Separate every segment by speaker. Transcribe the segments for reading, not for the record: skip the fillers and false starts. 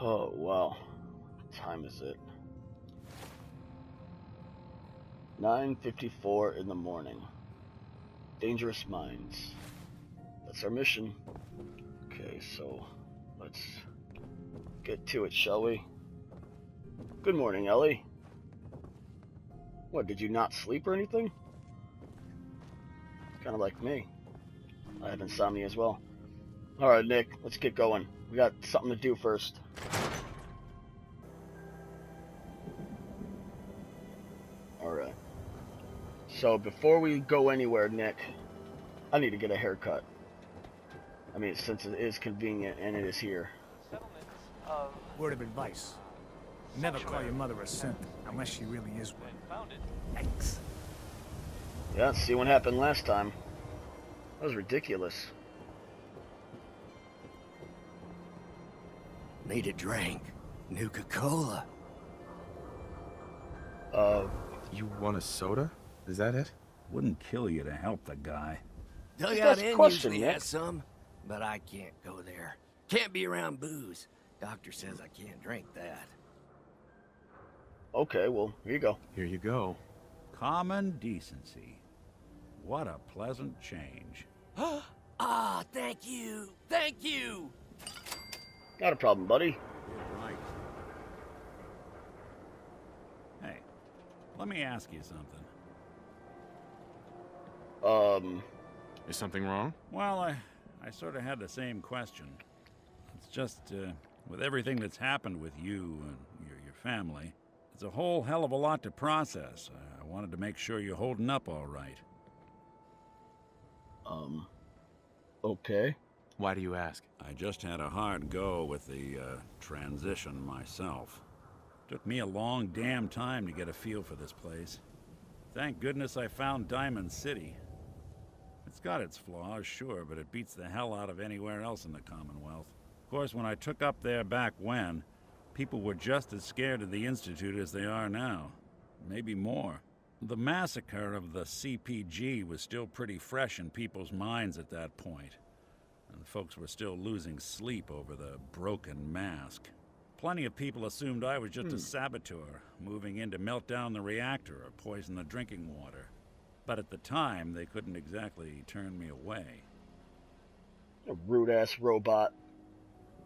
Speaker 1: Oh, well. What time is it? 9:54 in the morning. Dangerous Minds. That's our mission. Okay, so let's get to it, shall we? Good morning, Ellie. What, did you not sleep or anything? Kind of like me. I have insomnia as well. Alright, Nick, let's get going. We got something to do first. Alright. So, before we go anywhere, Nick, I need to get a haircut. I mean, since it is convenient and it is here.
Speaker 2: Word of advice. Never call your mother a simp, unless she really is one. Thanks.
Speaker 1: Yeah, see what happened last time. That was ridiculous.
Speaker 3: Need a drink. Nuka-Cola.
Speaker 4: You want a soda? Is that it?
Speaker 5: Wouldn't kill you to help the guy.
Speaker 3: Dugout Inn
Speaker 1: question,
Speaker 3: usually
Speaker 1: Nick.
Speaker 3: has some, but I can't go there. Can't be around booze. Doctor says I can't drink that.
Speaker 1: Okay, well, here you go.
Speaker 4: Here you go.
Speaker 5: Common decency. What a pleasant change.
Speaker 3: Ah, thank you. Thank you.
Speaker 1: Not a problem, buddy.
Speaker 5: You're right. Hey, let me ask you something.
Speaker 4: Is something wrong?
Speaker 5: Well, I sort of had the same question. It's just, with everything that's happened with you and your family, it's a whole hell of a lot to process. I wanted to make sure you're holding up all right.
Speaker 1: Okay.
Speaker 4: Why do you ask?
Speaker 5: I just had a hard go with the transition myself. Took me a long damn time to get a feel for this place. Thank goodness I found Diamond City. It's got its flaws, sure, but it beats the hell out of anywhere else in the Commonwealth. Of course, when I took up there back when, people were just as scared of the Institute as they are now. Maybe more. The massacre of the CPG was still pretty fresh in people's minds at that point, and folks were still losing sleep over the broken mask. Plenty of people assumed I was just a saboteur, moving in to melt down the reactor or poison the drinking water. But at the time, they couldn't exactly turn me away.
Speaker 1: A rude-ass robot.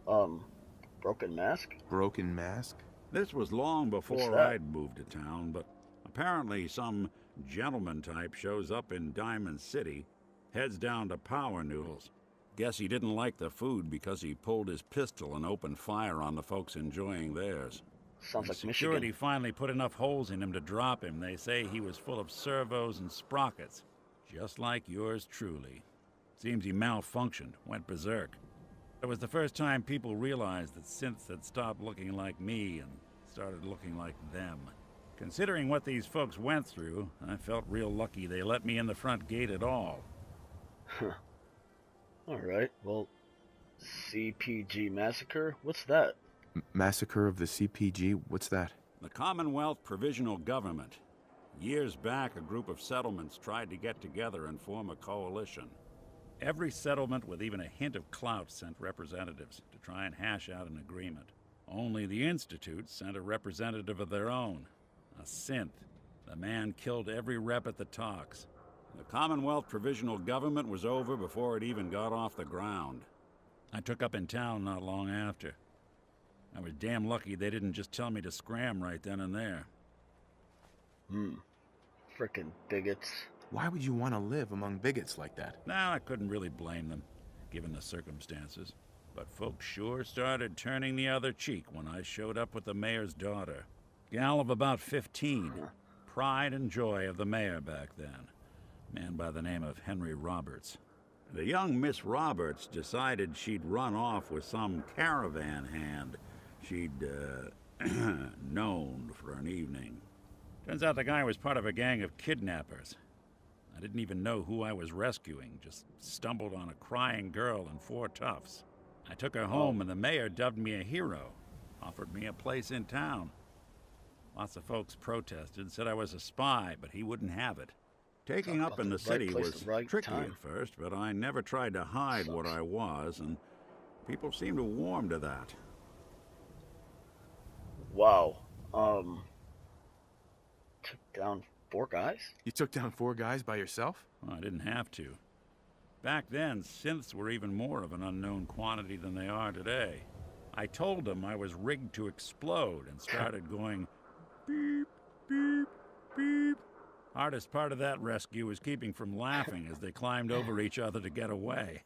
Speaker 1: Broken mask?
Speaker 4: Broken mask?
Speaker 5: This was long
Speaker 1: What's
Speaker 5: before
Speaker 1: that?
Speaker 5: I'd moved to town, but apparently some gentleman type shows up in Diamond City, heads down to Power Noodles. Guess he didn't like the food because he pulled his pistol and opened fire on the folks enjoying theirs.
Speaker 1: Sounds like
Speaker 5: Security
Speaker 1: Michigan.
Speaker 5: finally put enough holes in him to drop him. They say he was full of servos and sprockets, just like yours truly. Seems he malfunctioned, went berserk. It was the first time people realized that synths had stopped looking like me and started looking like them. Considering what these folks went through, I felt real lucky they let me in the front gate at all.
Speaker 1: Alright, well, CPG Massacre? What's that?
Speaker 4: Massacre of the CPG? What's that?
Speaker 5: The Commonwealth Provisional Government. Years back, a group of settlements tried to get together and form a coalition. Every settlement with even a hint of clout sent representatives to try and hash out an agreement. Only the Institute sent a representative of their own, a synth. The man killed every rep at the talks. The Commonwealth Provisional Government was over before it even got off the ground. I took up in town not long after. I was damn lucky they didn't just tell me to scram right then and there.
Speaker 1: Frickin' bigots.
Speaker 4: Why would you want to live among bigots like that?
Speaker 5: Now, I couldn't really blame them, given the circumstances. But folks sure started turning the other cheek when I showed up with the mayor's daughter. Gal of about 15. Pride and joy of the mayor back then. Man by the name of Henry Roberts. The young Miss Roberts decided she'd run off with some caravan hand she'd, known for an evening. Turns out the guy was part of a gang of kidnappers. I didn't even know who I was rescuing, just stumbled on a crying girl and 4 toughs. I took her home and the mayor dubbed me a hero, offered me a place in town. Lots of folks protested, said I was a spy, but he wouldn't have it. Taking up in the city was tricky at first, but I never tried to hide what I was, and people seemed to warm to that.
Speaker 1: Wow. Took down 4 guys?
Speaker 4: You took down 4 guys by yourself?
Speaker 5: Well, I didn't have to. Back then, synths were even more of an unknown quantity than they are today. I told them I was rigged to explode and started going beep, beep, beep. Hardest part of that rescue was keeping from laughing as they climbed over each other to get away.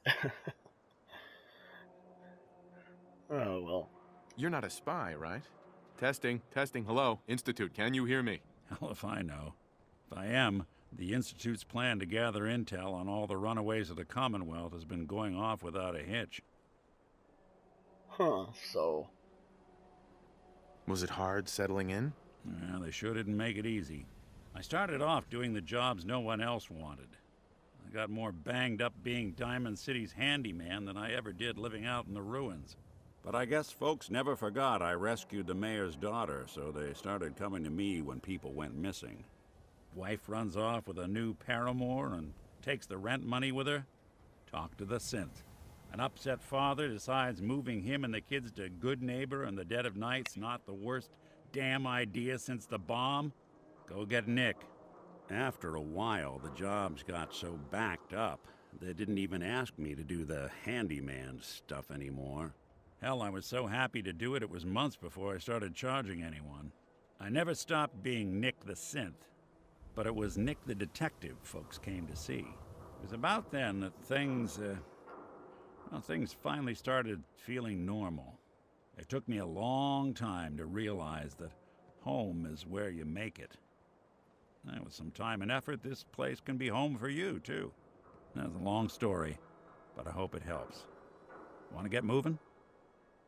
Speaker 1: Oh, well.
Speaker 4: You're not a spy, right? Testing, testing, hello. Institute, can you hear me?
Speaker 5: Hell if I know. If I am, the Institute's plan to gather intel on all the runaways of the Commonwealth has been going off without a hitch.
Speaker 1: Huh, so...
Speaker 4: Was it hard settling in?
Speaker 5: Well, they sure didn't make it easy. I started off doing the jobs no one else wanted. I got more banged up being Diamond City's handyman than I ever did living out in the ruins. But I guess folks never forgot I rescued the mayor's daughter, so they started coming to me when people went missing. Wife runs off with a new paramour and takes the rent money with her. Talk to the synth. An upset father decides moving him and the kids to Good Neighbor in the dead of night's not the worst damn idea since the bomb. Go get Nick. After a while, the jobs got so backed up, they didn't even ask me to do the handyman stuff anymore. Hell, I was so happy to do it, it was months before I started charging anyone. I never stopped being Nick the synth, but it was Nick the detective folks came to see. It was about then that things finally started feeling normal. It took me a long time to realize that home is where you make it. And with some time and effort, this place can be home for you, too. That's a long story, but I hope it helps. Want to get moving?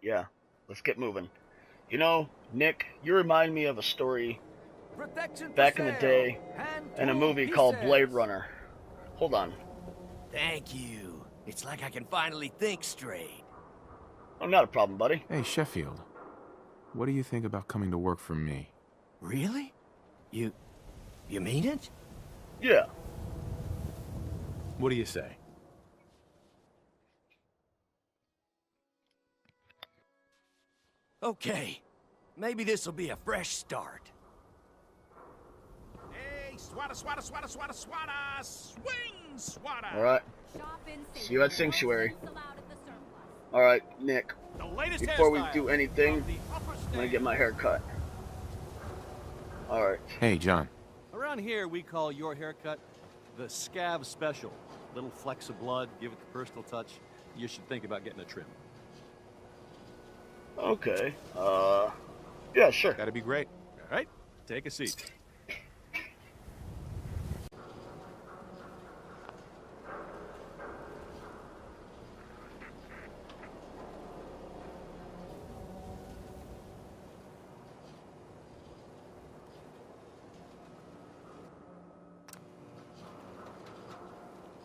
Speaker 1: Yeah, let's get moving. You know, Nick, you remind me of a story back in the day in a movie called Blade Runner. Hold on.
Speaker 3: Thank you. It's like I can finally think straight.
Speaker 1: Oh, not a problem, buddy.
Speaker 4: Hey, Sheffield. What do you think about coming to work for me?
Speaker 3: Really? You mean it?
Speaker 1: Yeah.
Speaker 4: What do you say?
Speaker 3: Okay. Maybe this'll be a fresh start.
Speaker 6: Hey, swatter, swatter, swatter, swatter, swatter, swing, swatter.
Speaker 1: Alright. See you at Sanctuary. Alright, Nick. Before we do anything, I'm gonna get my hair cut. Alright.
Speaker 4: Hey, John.
Speaker 7: Around here, we call your haircut the Scav Special. Little flecks of blood, give it the personal touch. You should think about getting a trim.
Speaker 1: Okay. Yeah, sure.
Speaker 7: That'd be great. All right, take a seat.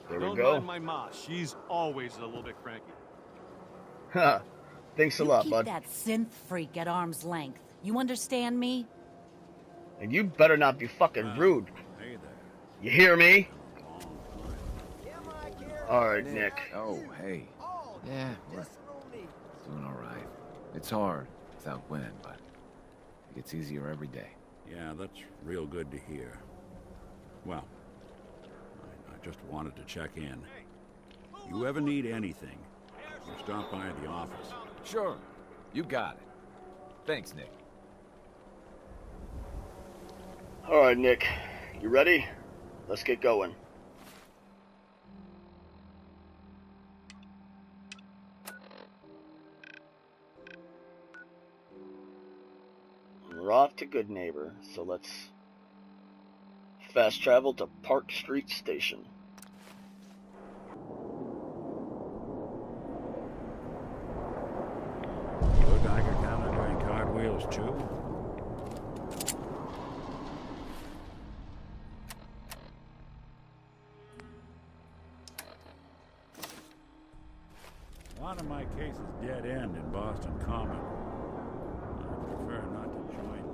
Speaker 1: There we
Speaker 7: Don't
Speaker 1: go.
Speaker 7: mind my ma. She's always a little bit cranky.
Speaker 1: Ha. Thanks a lot,
Speaker 8: keep
Speaker 1: bud.
Speaker 8: that synth freak at arm's length. You understand me?
Speaker 1: And you better not be fucking rude.
Speaker 5: Hey there.
Speaker 1: You hear me? Alright, Nick.
Speaker 9: Oh, hey. Yeah, we're doing all right. It's hard without Gwen, but it gets easier every day.
Speaker 5: Yeah, that's real good to hear. Well, I just wanted to check in. You ever need anything, you stop by the office.
Speaker 9: Sure. You got it. Thanks, Nick.
Speaker 1: Alright, Nick. You ready? Let's get going. We're off to Good Neighbor, so let's fast travel to Park Street Station.
Speaker 5: Good Geiger counter doing cartwheels too. A lot of my cases dead end in Boston Common. I prefer not to join them.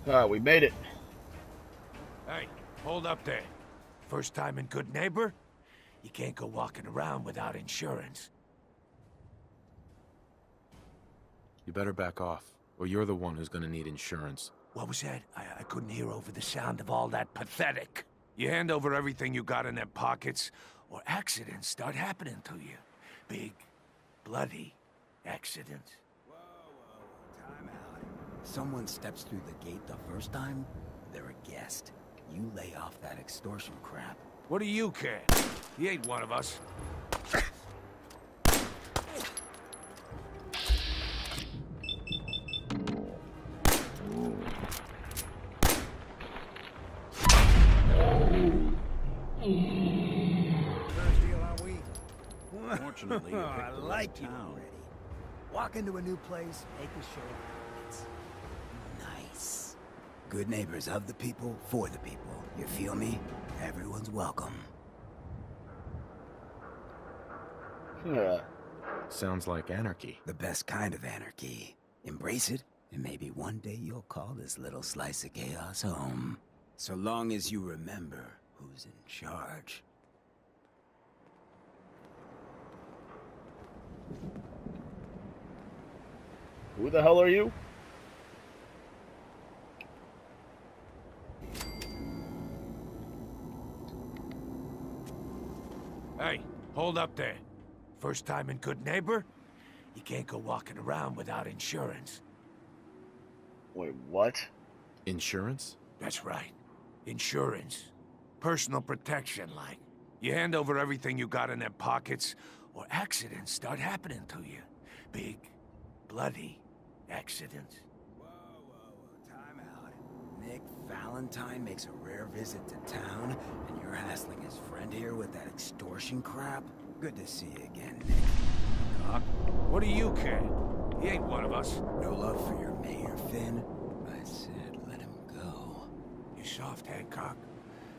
Speaker 1: Alright, we made it.
Speaker 2: Hey, hold up there. First time in Good Neighbor? You can't go walking around without insurance.
Speaker 4: You better back off, or you're the one who's gonna need insurance.
Speaker 2: What was that? I couldn't hear over the sound of all that pathetic. You hand over everything you got in them pockets, or accidents start happening to you. Big, bloody accidents.
Speaker 3: Time out. Someone steps through the gate the first time, they're a guest. You lay off that extortion crap.
Speaker 2: What do you care? He ain't one of us.
Speaker 5: Fortunately,
Speaker 3: I like you already. Walk into a new place, making sure it's nice. Good neighbors of the people, for the people. You feel me? Everyone's welcome.
Speaker 1: Yeah.
Speaker 4: Sounds like anarchy.
Speaker 3: The best kind of anarchy. Embrace it, and maybe one day you'll call this little slice of chaos home. So long as you remember who's in charge.
Speaker 1: Who the hell are you?
Speaker 2: Hey, hold up there. First time in Good Neighbor? You can't go walking around without insurance.
Speaker 1: Wait, what?
Speaker 4: Insurance?
Speaker 2: That's right. Insurance. Personal protection, like. You hand over everything you got in them pockets, or accidents start happening to you. Big, bloody accidents.
Speaker 3: Whoa, time out. Nick Valentine makes a rare visit to town, and you're hassling his friend here with that extortion crap? Good to see you again, Nick.
Speaker 2: Doc, what do you care? He ain't one of us.
Speaker 3: No love for your mayor, Finn? I said let him go.
Speaker 2: You soft, Hancock.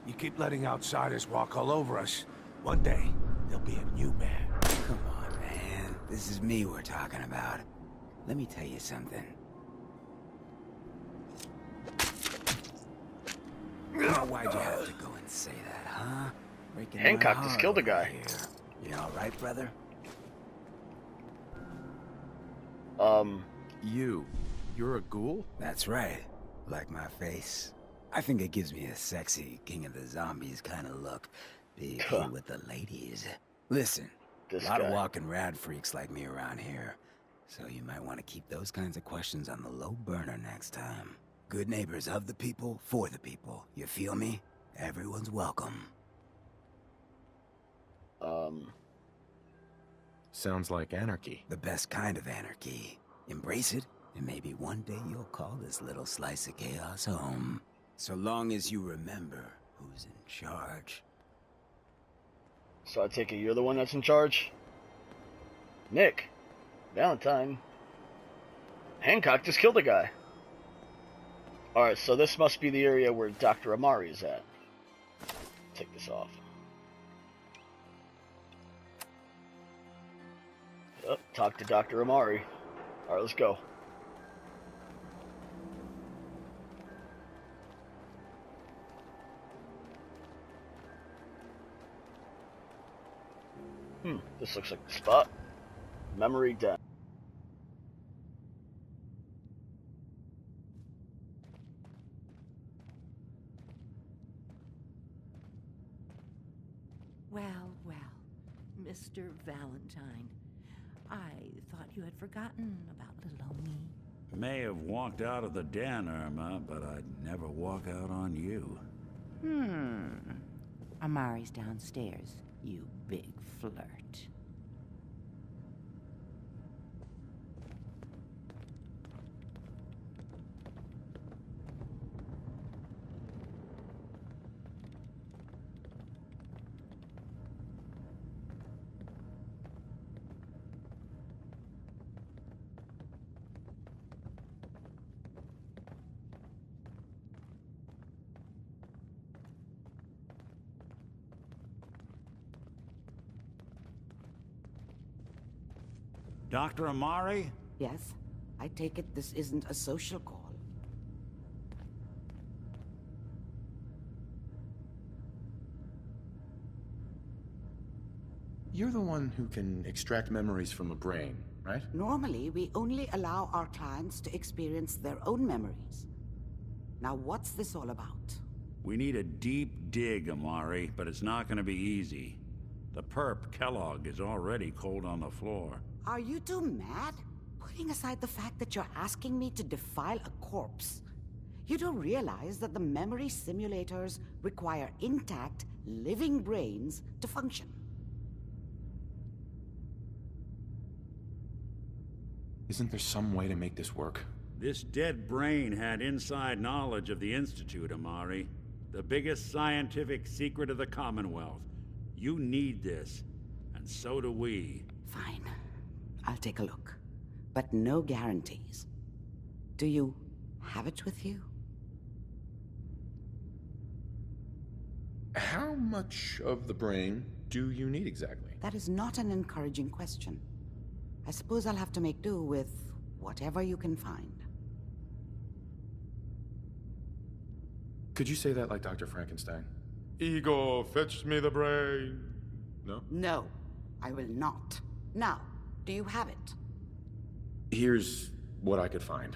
Speaker 2: You keep letting outsiders walk all over us. One day, there'll be a new man.
Speaker 3: Come on, man. This is me we're talking about. Let me tell you something. Now, why'd you have to go and say that, huh? Breaking my
Speaker 1: Hancock just
Speaker 3: heart
Speaker 1: killed a
Speaker 3: over
Speaker 1: guy.
Speaker 3: here. You alright, brother?
Speaker 4: You're a ghoul?
Speaker 3: That's right. Like my face. I think it gives me a sexy King of the Zombies kind of look. Big hit with the ladies. Listen, a lot of walking rad freaks like me around here. So you might want to keep those kinds of questions on the low burner next time. Good neighbors of the people, for the people. You feel me? Everyone's welcome.
Speaker 4: Sounds like anarchy.
Speaker 3: The best kind of anarchy. Embrace it, and maybe one day you'll call this little slice of chaos home. So long as you remember who's in charge.
Speaker 1: So I take it you're the one that's in charge? Nick. Valentine. Hancock just killed a guy. Alright, so this must be the area where Dr. Amari is at. Take this off. Yep, talk to Dr. Amari. Alright, let's go. This looks like the spot. Memory den.
Speaker 10: Well, Mr. Valentine. I thought you had forgotten about little old me.
Speaker 5: May have walked out of the den, Irma, but I'd never walk out on you.
Speaker 10: Amari's downstairs, you big flirt.
Speaker 5: Dr. Amari?
Speaker 10: Yes? I take it this isn't a social call.
Speaker 11: You're the one who can extract memories from a brain, right?
Speaker 12: Normally, we only allow our clients to experience their own memories. Now, what's this all about?
Speaker 5: We need a deep dig, Amari, but it's not gonna be easy. The perp, Kellogg, is already cold on the floor.
Speaker 12: Are you two mad? Putting aside the fact that you're asking me to defile a corpse, you do realize that the memory simulators require intact, living brains to function.
Speaker 11: Isn't there some way to make this work?
Speaker 5: This dead brain had inside knowledge of the Institute, Amari. The biggest scientific secret of the Commonwealth. You need this, and so do we.
Speaker 12: Fine. I'll take a look. But no guarantees. Do you have it with you?
Speaker 11: How much of the brain do you need exactly?
Speaker 12: That is not an encouraging question. I suppose I'll have to make do with whatever you can find.
Speaker 11: Could you say that like Dr. Frankenstein? Ego, fetch me the brain. No?
Speaker 12: No, I will not. Now, do you have it?
Speaker 11: Here's what I could find.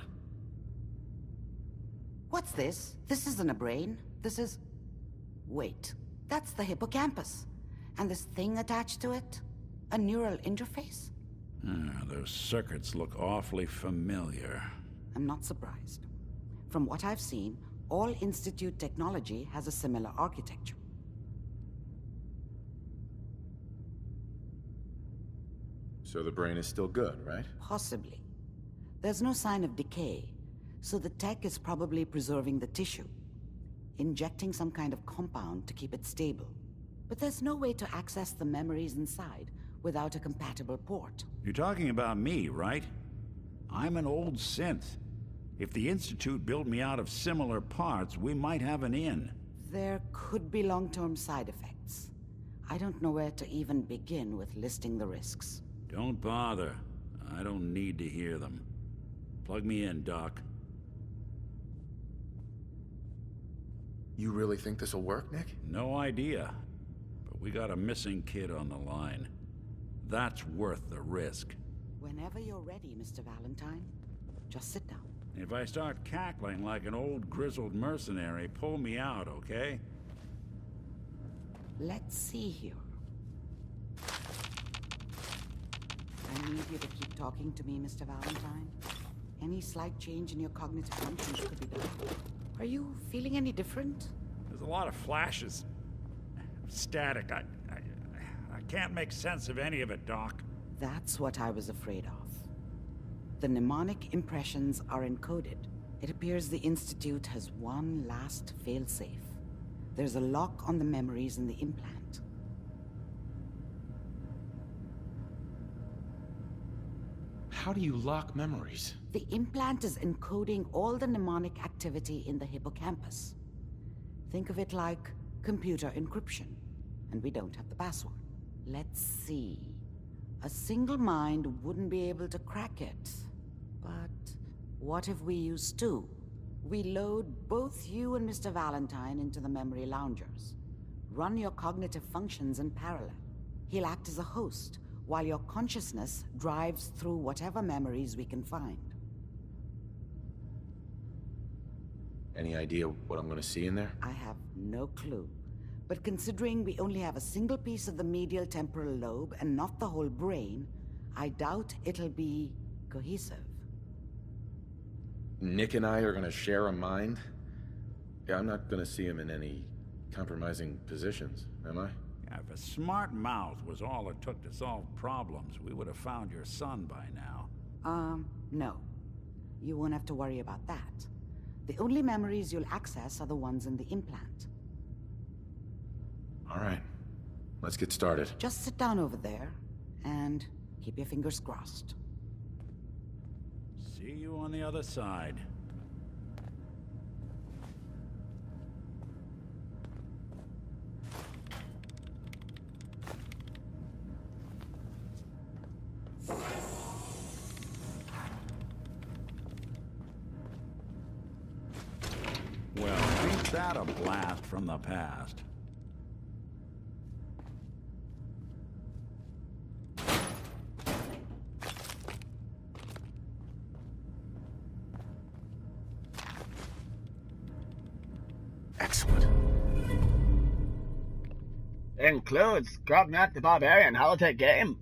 Speaker 12: What's this? This isn't a brain. This is... Wait, that's the hippocampus. And this thing attached to it? A neural interface?
Speaker 5: Those circuits look awfully familiar.
Speaker 12: I'm not surprised. From what I've seen, all Institute technology has a similar architecture.
Speaker 11: So the brain is still good, right?
Speaker 12: Possibly. There's no sign of decay, so the tech is probably preserving the tissue, injecting some kind of compound to keep it stable. But there's no way to access the memories inside without a compatible port.
Speaker 5: You're talking about me, right? I'm an old synth. If the Institute built me out of similar parts, we might have an in.
Speaker 12: There could be long-term side effects. I don't know where to even begin with listing the risks.
Speaker 5: Don't bother. I don't need to hear them. Plug me in, Doc.
Speaker 11: You really think this'll work, Nick?
Speaker 5: No idea. But we got a missing kid on the line. That's worth the risk.
Speaker 12: Whenever you're ready, Mr. Valentine, just sit down.
Speaker 5: If I start cackling like an old grizzled mercenary, pull me out, okay?
Speaker 12: Let's see here. I need you to keep talking to me, Mr. Valentine. Any slight change in your cognitive functions could be done. Are you feeling any different?
Speaker 5: There's a lot of flashes. Static. I can't make sense of any of it, Doc.
Speaker 12: That's what I was afraid of. The mnemonic impressions are encoded. It appears the Institute has one last failsafe. There's a lock on the memories in the implant.
Speaker 11: How do you lock memories?
Speaker 12: The implant is encoding all the mnemonic activity in the hippocampus. Think of it like computer encryption, and we don't have the password. Let's see. A single mind wouldn't be able to crack it. But what if we use two? We load both you and Mr. Valentine into the memory loungers. Run your cognitive functions in parallel. He'll act as a host, while your consciousness drives through whatever memories we can find.
Speaker 11: Any idea what I'm gonna see in there?
Speaker 12: I have no clue. But considering we only have a single piece of the medial temporal lobe and not the whole brain, I doubt it'll be cohesive.
Speaker 11: Nick and I are gonna share a mind? Yeah, I'm not gonna see him in any compromising positions, am I?
Speaker 5: Yeah, if a smart mouth was all it took to solve problems, we would have found your son by now.
Speaker 12: No. You won't have to worry about that. The only memories you'll access are the ones in the implant.
Speaker 11: All right. Let's get started.
Speaker 12: Just sit down over there, and keep your fingers crossed.
Speaker 5: See you on the other side. Well, ain't that a blast from the past? Excellent.
Speaker 1: Includes Grognak the Barbarian holodeck game.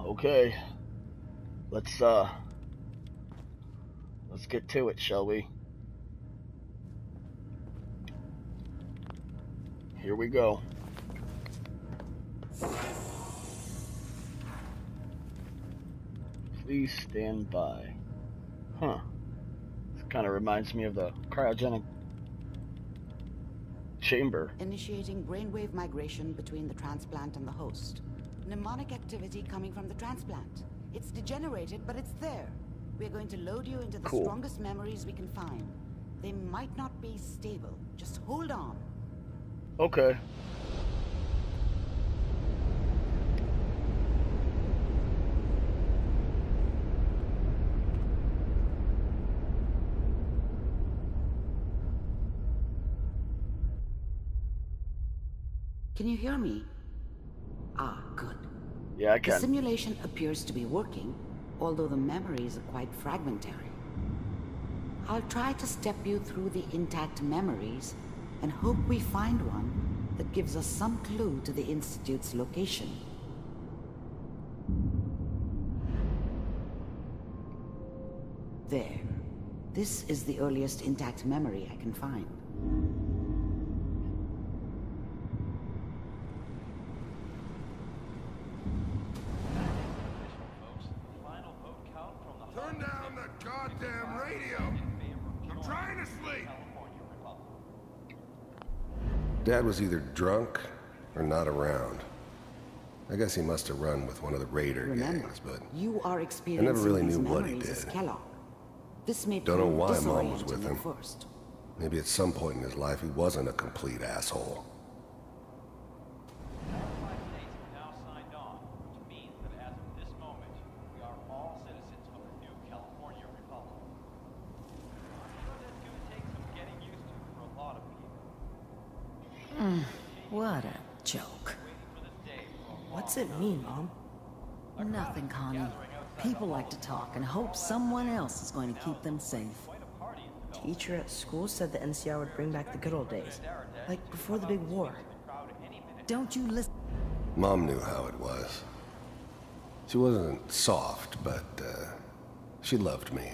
Speaker 1: Okay. Let's get to it, shall we? Here we go. Please stand by. Huh. This kind of reminds me of the cryogenic chamber.
Speaker 12: Initiating brainwave migration between the transplant and the host. Mnemonic activity coming from the transplant. It's degenerated, but it's there. We're going to load you into the strongest memories we can find. They might not be stable. Just hold on.
Speaker 1: Okay.
Speaker 12: Can you hear me? Ah, good.
Speaker 1: Yeah, I can.
Speaker 12: The simulation appears to be working, although the memories are quite fragmentary. I'll try to step you through the intact memories and hope we find one that gives us some clue to the Institute's location. There. This is the earliest intact memory I can find.
Speaker 6: Turn down the goddamn radio! I'm trying to sleep!
Speaker 13: Dad was either drunk or not around. I guess he must have run with one of the raider gangs, but
Speaker 12: you are
Speaker 13: I
Speaker 12: experiencing
Speaker 13: never really
Speaker 12: these
Speaker 13: knew what he
Speaker 12: memories
Speaker 13: did.
Speaker 12: as Kellogg. This may
Speaker 13: Don't know
Speaker 12: prove
Speaker 13: why Mom was
Speaker 12: disorienting
Speaker 13: with him.
Speaker 12: at first.
Speaker 13: Maybe at some point in his life he wasn't a complete asshole.
Speaker 10: What a joke.
Speaker 14: What's it mean, Mom?
Speaker 8: Nothing, Connie. People like to talk and hope someone else is going to keep them safe.
Speaker 14: Teacher at school said the NCR would bring back the good old days. Like before the big war.
Speaker 8: Don't you listen?
Speaker 13: Mom knew how it was. She wasn't soft, but she loved me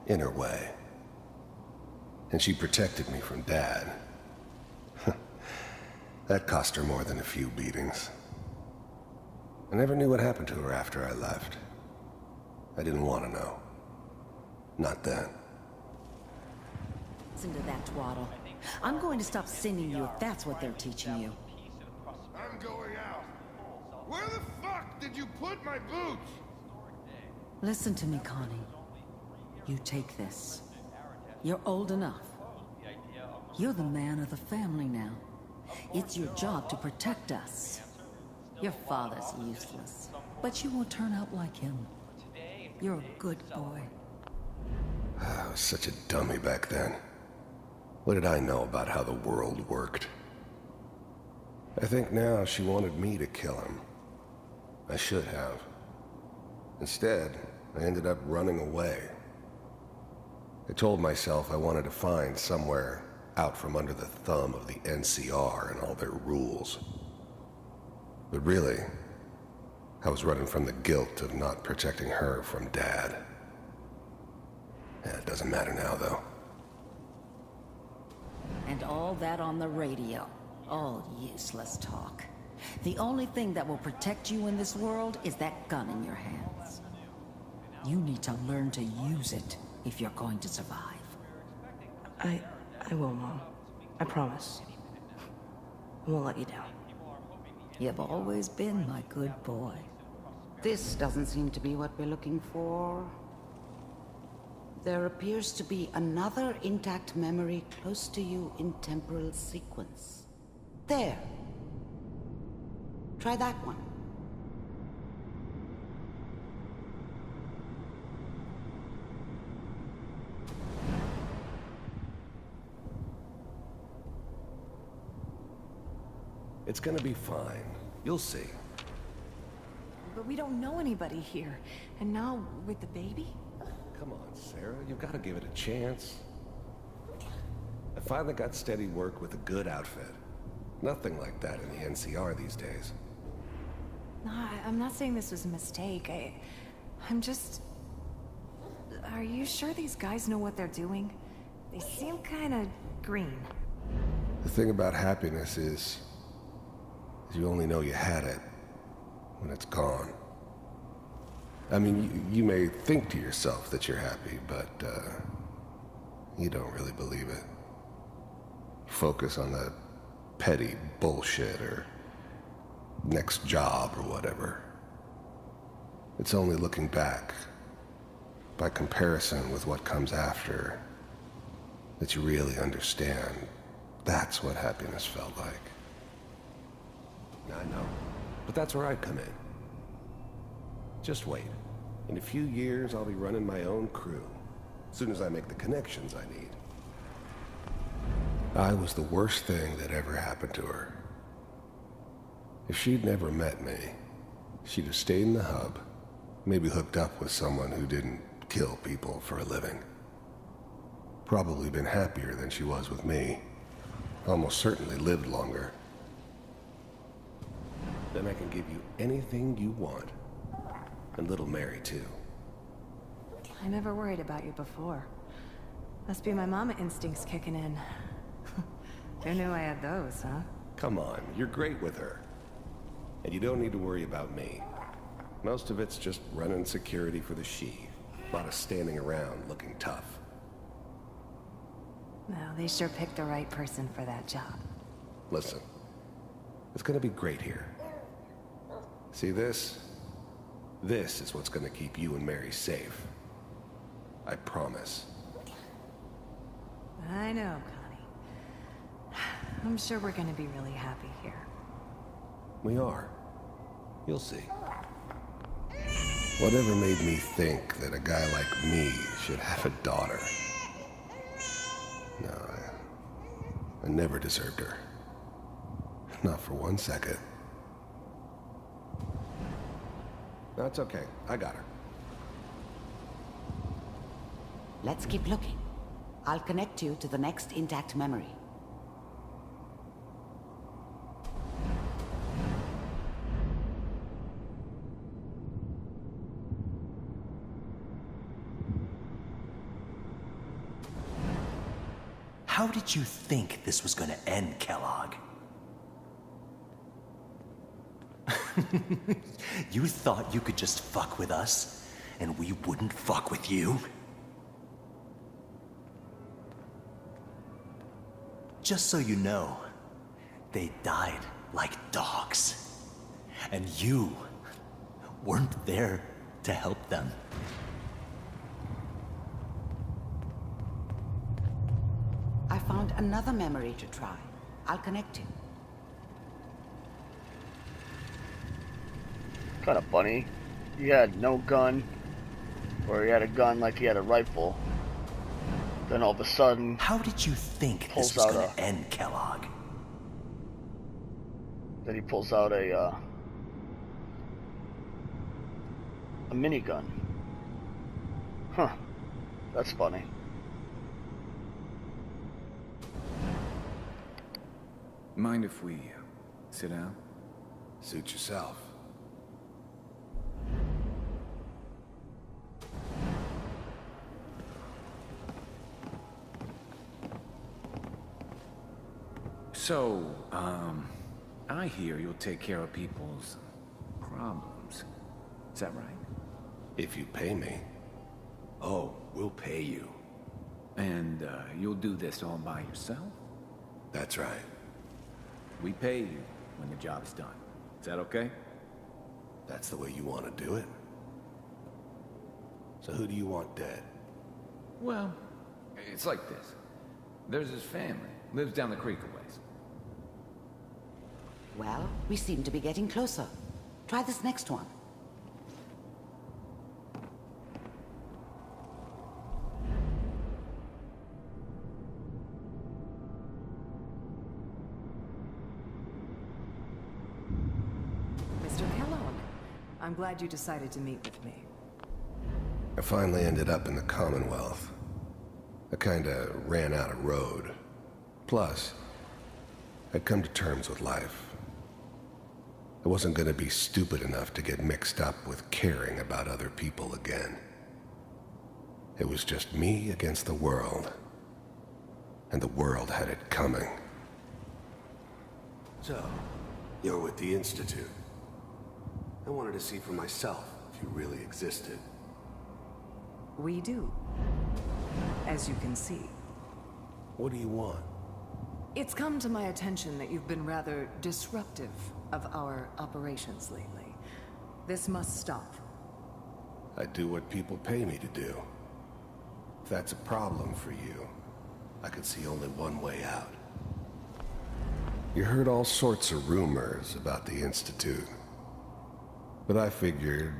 Speaker 13: in her way. And she protected me from Dad. That cost her more than a few beatings. I never knew what happened to her after I left. I didn't want to know. Not then.
Speaker 8: Listen to that twaddle. I'm going to stop sending you if that's what they're teaching you.
Speaker 6: I'm going out. Where the fuck did you put my boots?
Speaker 8: Listen to me, Connie. You take this. You're old enough. You're the man of the family now. It's your job to protect us. Your father's useless, but you won't turn out like him. You're a good boy.
Speaker 13: I was such a dummy back then. What did I know about how the world worked? I think now she wanted me to kill him. I should have. Instead, I ended up running away. I told myself I wanted to find somewhere out from under the thumb of the NCR and all their rules. But really, I was running from the guilt of not protecting her from Dad. It doesn't matter now, though.
Speaker 8: And all that on the radio. All useless talk. The only thing that will protect you in this world is that gun in your hands. You need to learn to use it if you're going to survive.
Speaker 14: I will, Mom. I promise. I won't let you down.
Speaker 8: You've always been my good boy.
Speaker 12: This doesn't seem to be what we're looking for. There appears to be another intact memory close to you in temporal sequence. There. Try that one.
Speaker 13: It's gonna be fine. You'll see.
Speaker 15: But we don't know anybody here. And now, with the baby?
Speaker 13: Come on, Sarah. You've got to give it a chance. I finally got steady work with a good outfit. Nothing like that in the NCR these days.
Speaker 15: No, I'm not saying this was a mistake. I'm just... Are you sure these guys know what they're doing? They seem kind of green.
Speaker 13: The thing about happiness is you only know you had it when it's gone. I mean, you may think to yourself that you're happy, but you don't really believe it. You focus on the petty bullshit or next job or whatever. It's only looking back, by comparison with what comes after, that you really understand that's what happiness felt like. I know, but that's where I come in. Just wait. In a few years, I'll be running my own crew, as soon as I make the connections I need. I was the worst thing that ever happened to her. If she'd never met me, she'd have stayed in the hub, maybe hooked up with someone who didn't kill people for a living. Probably been happier than she was with me. Almost certainly lived longer. Then I can give you anything you want. And little Mary, too.
Speaker 15: I never worried about you before. Must be my mama instincts kicking in. Who knew I had those, huh?
Speaker 13: Come on, you're great with her. And you don't need to worry about me. Most of it's just running security for the She. A lot of standing around looking tough.
Speaker 15: Well, they sure picked the right person for that job.
Speaker 13: Listen, it's gonna be great here. See this? This is what's gonna keep you and Mary safe. I promise.
Speaker 15: I know, Connie. I'm sure we're gonna be really happy here.
Speaker 13: We are. You'll see. Whatever made me think that a guy like me should have a daughter? No, I never deserved her. Not for 1 second. That's okay. I got her.
Speaker 12: Let's keep looking. I'll connect you to the next intact memory.
Speaker 16: How did you think this was gonna end, Kellogg? You thought you could just fuck with us, and we wouldn't fuck with you? Just so you know, they died like dogs. And you weren't there to help them.
Speaker 12: I found another memory to try. I'll connect you.
Speaker 1: Kind of funny. He had no gun, or he had a gun like he had a rifle. Then all of a sudden,
Speaker 16: how did you think this was going to end, Kellogg?
Speaker 1: Then he pulls out a minigun. Huh. That's funny.
Speaker 9: Mind if we sit down?
Speaker 13: Suit yourself.
Speaker 9: So, I hear you'll take care of people's problems. Is that right?
Speaker 13: If you pay me.
Speaker 9: Oh, we'll pay you. And, you'll do this all by yourself?
Speaker 13: That's right.
Speaker 9: We pay you when the job's done. Is that okay?
Speaker 13: That's the way you want to do it? So who do you want dead?
Speaker 9: Well, it's like this. There's his family. Lives down the creek a ways.
Speaker 12: Well, we seem to be getting closer. Try this next one.
Speaker 15: I'm glad you decided to meet with me.
Speaker 13: I finally ended up in the Commonwealth. I kinda ran out of road. Plus, I'd come to terms with life. I wasn't gonna be stupid enough to get mixed up with caring about other people again. It was just me against the world. And the world had it coming.
Speaker 17: So, you're with the Institute. I wanted to see for myself if you really existed.
Speaker 15: We do. As you can see.
Speaker 17: What do you want?
Speaker 15: It's come to my attention that you've been rather disruptive of our operations lately. This must stop.
Speaker 13: I do what people pay me to do. If that's a problem for you, I could see only one way out. You heard all sorts of rumors about the Institute. But I figured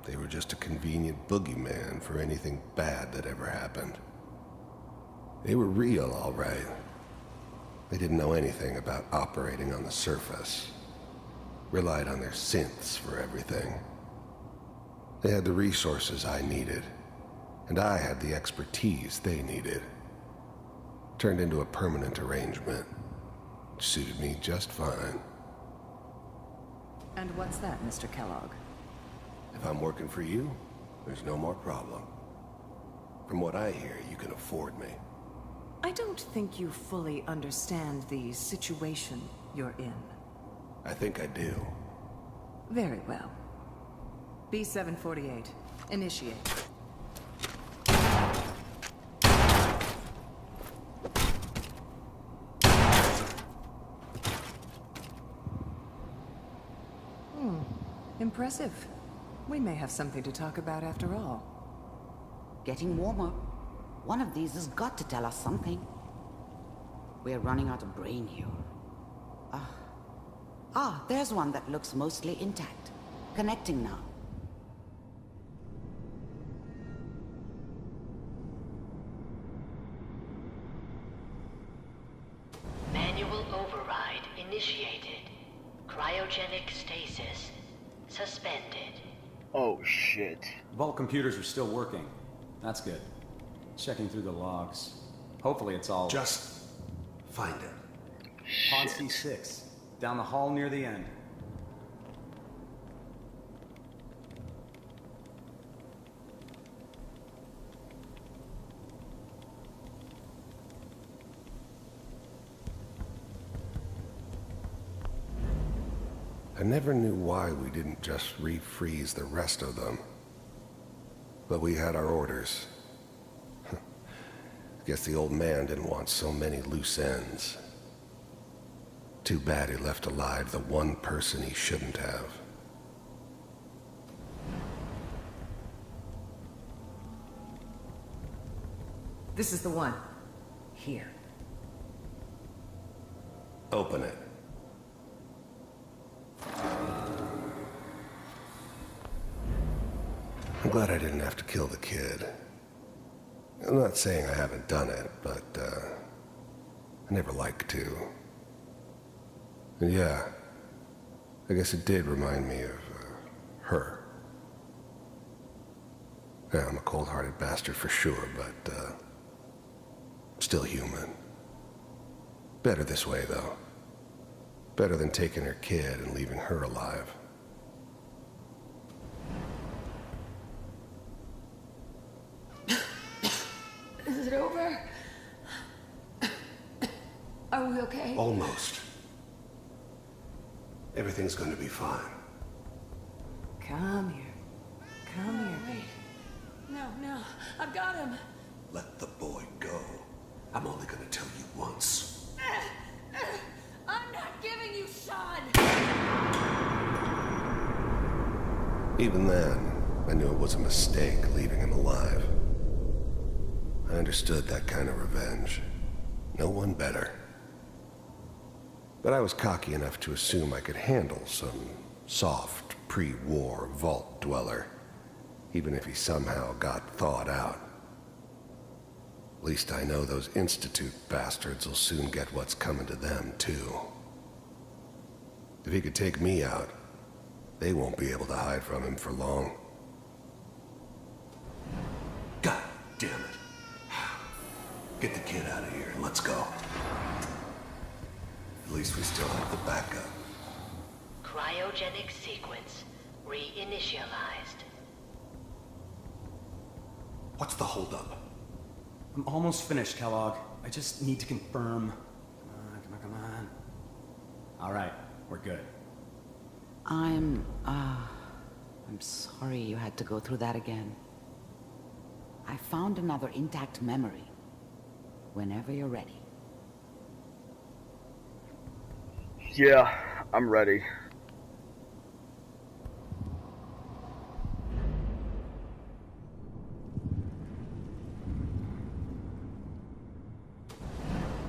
Speaker 13: they were just a convenient boogeyman for anything bad that ever happened. They were real, all right. They didn't know anything about operating on the surface. Relied on their synths for everything. They had the resources I needed, and I had the expertise they needed. Turned into a permanent arrangement. Suited me just fine.
Speaker 15: And what's that, Mr. Kellogg?
Speaker 13: If I'm working for you, there's no more problem. From what I hear, you can afford me.
Speaker 15: I don't think you fully understand the situation you're in.
Speaker 13: I think I do.
Speaker 15: Very well. B-748, initiate. Impressive. We may have something to talk about after all.
Speaker 12: Getting warmer. One of these has got to tell us something. We're running out of brain here. There's one that looks mostly intact. Connecting now.
Speaker 18: Manual override initiated. Cryogenic stasis suspended.
Speaker 1: Oh shit.
Speaker 19: Vault computers are still working. That's good. Checking through the logs. Hopefully it's all...
Speaker 17: Just find it.
Speaker 19: Pod C6. Down the hall near the end.
Speaker 13: I never knew why we didn't just refreeze the rest of them. But we had our orders. Guess the old man didn't want so many loose ends. Too bad he left alive the one person he shouldn't have.
Speaker 15: This is the one. Here.
Speaker 13: Open it. I'm glad I didn't have to kill the kid. I'm not saying I haven't done it, but, I never like to. And yeah, I guess it did remind me of, her. Yeah, I'm a cold-hearted bastard for sure, but, still human. Better this way, though. Better than taking her kid and leaving her alive.
Speaker 10: Is it over? Are we okay?
Speaker 17: Almost. Everything's going to be fine.
Speaker 15: Come here. Come here.
Speaker 10: Wait. No. I've got him.
Speaker 17: Let the boy go. I'm only going to tell you once.
Speaker 10: I'm not giving you Sean!
Speaker 13: Even then, I knew it was a mistake leaving him alive. I understood that kind of revenge. No one better. But I was cocky enough to assume I could handle some soft, pre-war vault dweller, even if he somehow got thawed out. At least I know those Institute bastards will soon get what's coming to them, too. If he could take me out, They won't be able to hide from him for long. God damn it. Get the kid out of here and let's go. At least we still have the backup.
Speaker 18: Cryogenic sequence reinitialized.
Speaker 16: What's the holdup?
Speaker 19: I'm almost finished, Kellogg. I just need to confirm. Come on. All right, we're good.
Speaker 12: I'm sorry you had to go through that again. I found another intact memory. Whenever you're ready.
Speaker 1: Yeah, I'm ready.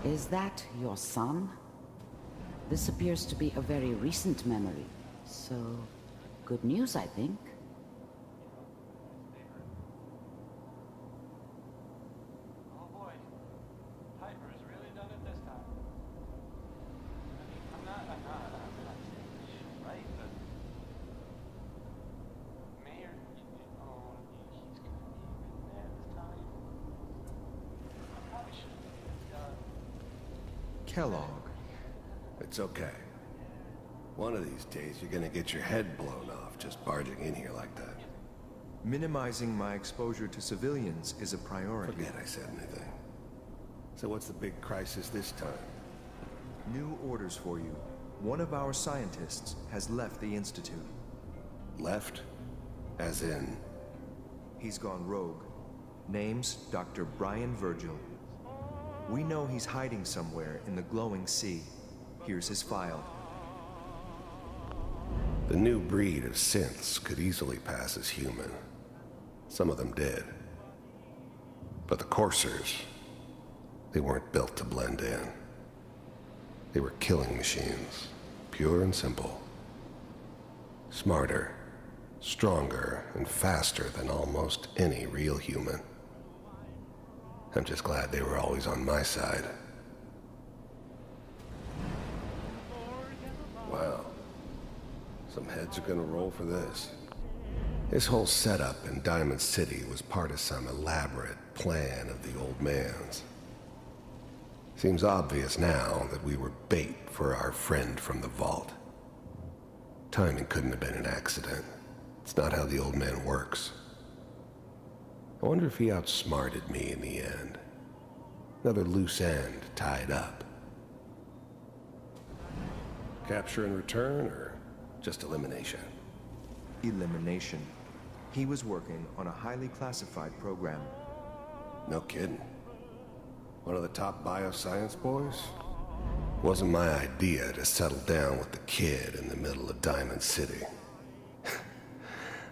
Speaker 12: Is that your son? This appears to be a very recent memory, so good news, I think.
Speaker 17: Kellogg.
Speaker 13: It's okay. One of these days, you're gonna get your head blown off just barging in here like that.
Speaker 20: Minimizing my exposure to civilians is a priority.
Speaker 13: Forget I said anything. So what's the big crisis this time?
Speaker 20: New orders for you. One of our scientists has left the Institute.
Speaker 13: Left? As in?
Speaker 20: He's gone rogue. Name's Dr. Brian Virgil. We know he's hiding somewhere in the glowing sea. Here's his file.
Speaker 13: The new breed of synths could easily pass as human. Some of them did. But the coursers, they weren't built to blend in. They were killing machines, pure and simple. Smarter, stronger, and faster than almost any real human. I'm just glad they were always on my side. Wow. Some heads are gonna roll for this. This whole setup in Diamond City was part of some elaborate plan of the old man's. Seems obvious now that we were bait for our friend from the vault. Timing couldn't have been an accident. It's not how the old man works. I wonder if he outsmarted me in the end. Another loose end tied up. Capture and return, or just elimination?
Speaker 20: Elimination. He was working on a highly classified program.
Speaker 13: No kidding. One of the top bioscience boys? Wasn't my idea to settle down with the kid in the middle of Diamond City.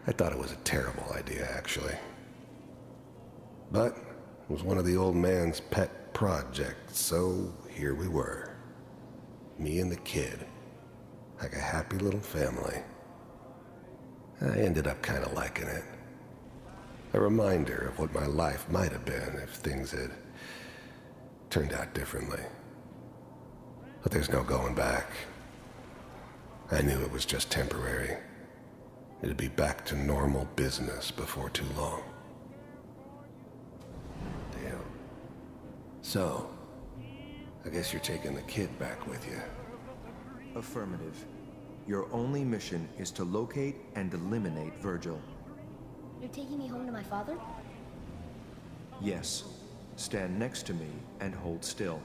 Speaker 13: I thought it was a terrible idea, actually. But it was one of the old man's pet projects, so here we were. Me and the kid. Like a happy little family. I ended up kind of liking it. A reminder of what my life might have been if things had turned out differently. But there's no going back. I knew it was just temporary. It'd be back to normal business before too long. Damn. So, I guess you're taking the kid back with you.
Speaker 20: Affirmative. Your only mission is to locate and eliminate Virgil.
Speaker 21: You're taking me home to my father?
Speaker 20: Yes. Stand next to me and hold still.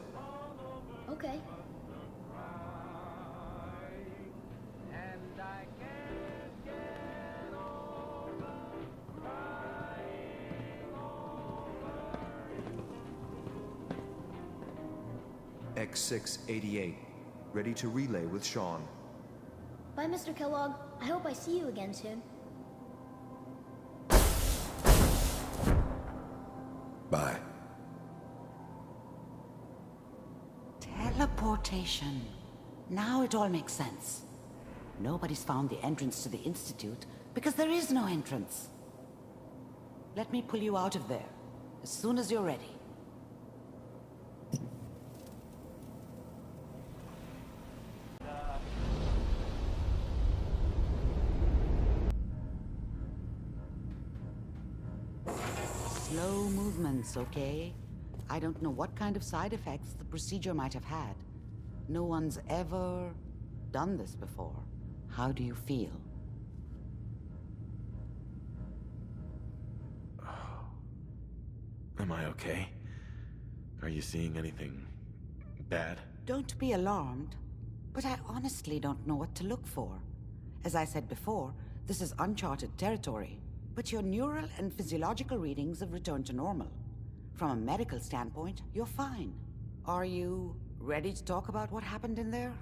Speaker 21: Okay.
Speaker 20: X688. Ready to relay with Sean.
Speaker 21: Bye, Mr. Kellogg. I hope I see you again soon.
Speaker 13: Bye.
Speaker 12: Teleportation. Now it all makes sense. Nobody's found the entrance to the Institute because there is no entrance. Let me pull you out of there as soon as you're ready. Slow movements, okay? I don't know what kind of side effects the procedure might have had. No one's ever done this before. How do you feel?
Speaker 11: Am I okay? Are you seeing anything bad?
Speaker 12: Don't be alarmed, but I honestly don't know what to look for. As I said before, this is uncharted territory, but your neural and physiological readings have returned to normal. From a medical standpoint, you're fine. Are you ready to talk about what happened in there?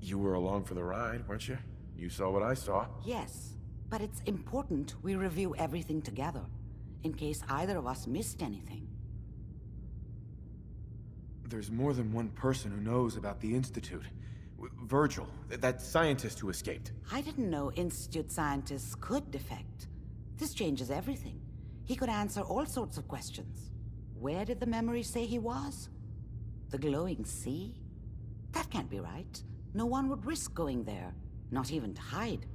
Speaker 11: You were along for the ride, weren't you? You saw what I saw.
Speaker 12: Yes, but it's important we review everything together, in case either of us missed anything.
Speaker 11: There's more than one person who knows about the Institute. Virgil, that scientist who escaped.
Speaker 12: I didn't know Institute scientists could defect. This changes everything. He could answer all sorts of questions. Where did the memory say he was? The glowing sea? That can't be right. No one would risk going there, not even to hide.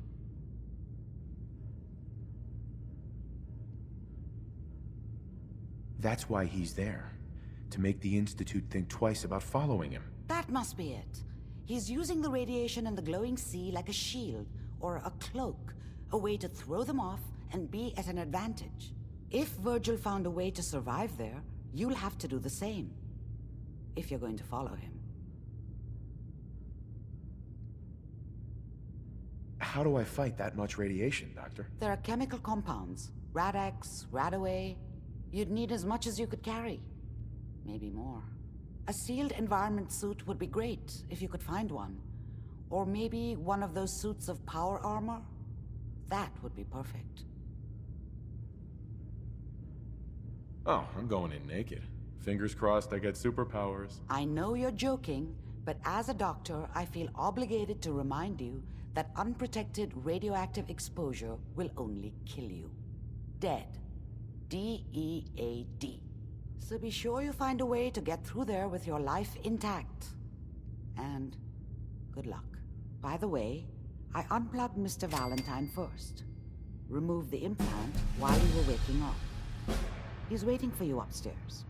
Speaker 11: That's why he's there. To make the Institute think twice about following him.
Speaker 12: That must be it. He's using the radiation and the glowing sea like a shield, or a cloak, a way to throw them off and be at an advantage. If Virgil found a way to survive there, you'll have to do the same. If you're going to follow him.
Speaker 11: How do I fight that much radiation, Doctor?
Speaker 12: There are chemical compounds. Rad-X, Radaway. You'd need as much as you could carry. Maybe more. A sealed environment suit would be great, if you could find one. Or maybe one of those suits of power armor? That would be perfect.
Speaker 11: Oh, I'm going in naked. Fingers crossed I get superpowers.
Speaker 12: I know you're joking, but as a doctor, I feel obligated to remind you that unprotected radioactive exposure will only kill you. Dead. D-E-A-D. So be sure you find a way to get through there with your life intact. And good luck. By the way, I unplugged Mr. Valentine first. Removed the implant while you were waking up. He's waiting for you upstairs.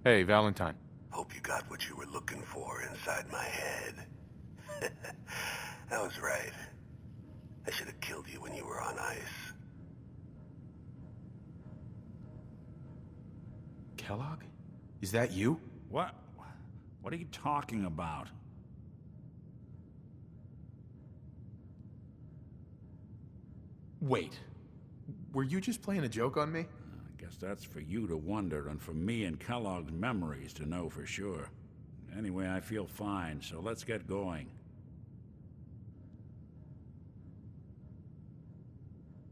Speaker 11: Hey, Valentine.
Speaker 17: Hope you got what you were looking for inside my head. I was right. I should have killed you when you were on ice.
Speaker 11: Kellogg? Is that you?
Speaker 5: What? What are you talking about?
Speaker 11: Wait. Were you just playing a joke on me?
Speaker 5: I guess that's for you to wonder, and for me and Kellogg's memories to know for sure. Anyway, I feel fine, so let's get going.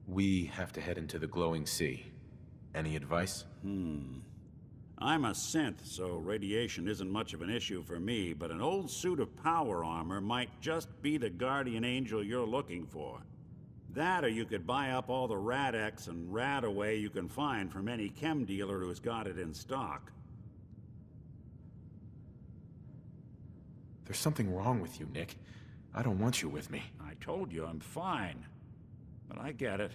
Speaker 11: We have to head into the glowing sea. Any advice?
Speaker 5: I'm a synth, so radiation isn't much of an issue for me, but an old suit of power armor might just be the guardian angel you're looking for. That, or you could buy up all the Rad-X and Radaway you can find from any chem dealer who's got it in stock.
Speaker 11: There's something wrong with you, Nick. I don't want you with me.
Speaker 5: I told you I'm fine. But I get it.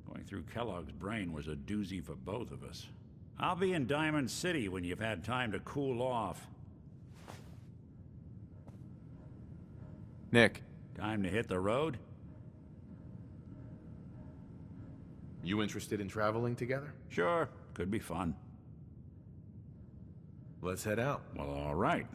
Speaker 5: Going through Kellogg's brain was a doozy for both of us. I'll be in Diamond City when you've had time to cool off.
Speaker 11: Nick.
Speaker 5: Time to hit the road?
Speaker 11: You interested in traveling together?
Speaker 5: Sure. Could be fun.
Speaker 11: Let's head out.
Speaker 5: Well, all right.